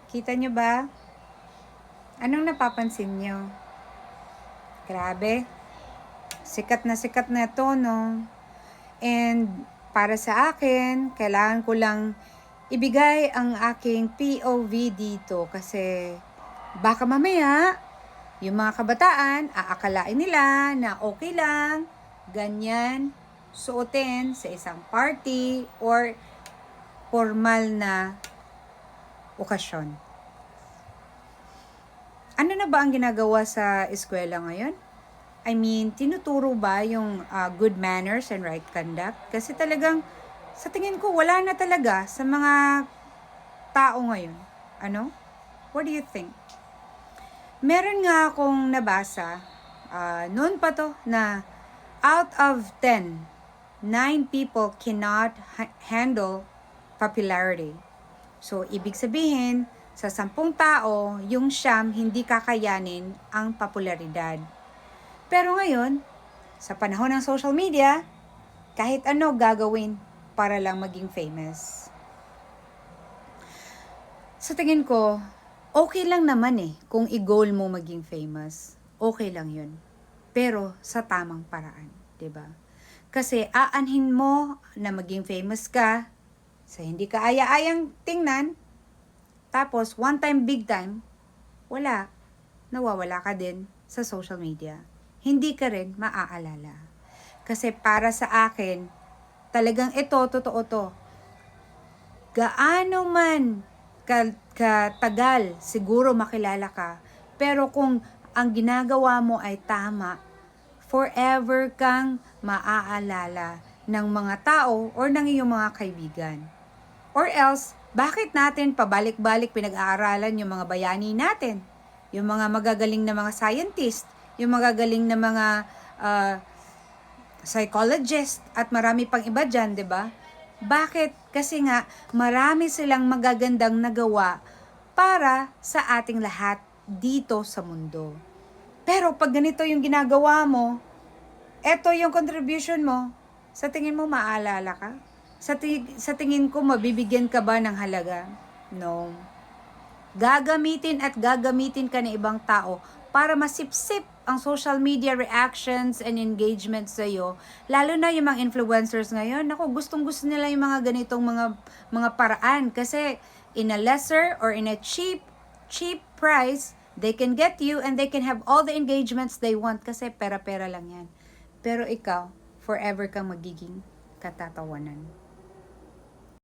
Kita nyo ba? Anong napapansin nyo? Grabe. Sikat na to, no? And para sa akin, kailangan ko lang ibigay ang aking POV dito kasi baka mamaya yung mga kabataan aakalain nila na okay lang, ganyan, suotin sa isang party or formal na okasyon. Ano na ba ang ginagawa sa eskwela ngayon? I mean, tinuturo ba yung good manners and right conduct? Kasi talagang, sa tingin ko, wala na talaga sa mga tao ngayon. Ano? What do you think? Meron nga akong nabasa, noon pa to, na out of 10, 9 people cannot handle popularity. So, ibig sabihin, sa 10 tao, yung 9 hindi kakayanin ang popularidad. Pero ngayon, sa panahon ng social media, kahit ano gagawin para lang maging famous. Sa tingin ko, okay lang naman kung i-goal mo maging famous. Okay lang yun. Pero sa tamang paraan, 'di ba? Kasi aanhin mo na maging famous ka sa hindi ka aya-ayang tingnan, tapos one time, big time, wala. Nawawala ka din sa social media. Hindi ka rin maaalala. Kasi para sa akin, talagang ito, totoo to. Gaano man katagal siguro makilala ka, pero kung ang ginagawa mo ay tama, forever kang maaalala ng mga tao or ng iyong mga kaibigan. Or else, bakit natin pabalik-balik pinag-aaralan yung mga bayani natin? Yung mga magagaling na mga scientist, yung magagaling na mga psychologist at marami pang iba dyan, 'di ba? Bakit? Kasi nga marami silang magagandang nagawa para sa ating lahat dito sa mundo. Pero pag ganito yung ginagawa mo, eto yung contribution mo, sa tingin mo maaalala ka? Sa tingin ko mabibigyan ka ba ng halaga? No. Gagamitin at gagamitin ka ng ibang tao para masipsip ang social media reactions and engagements sa'yo. Lalo na yung mga influencers ngayon. Naku, gustong-gusto nila yung mga ganitong mga paraan. Kasi in a lesser or in a cheap price, they can get you and they can have all the engagements they want kasi pera-pera lang yan. Pero ikaw, forever kang magiging katatawanan.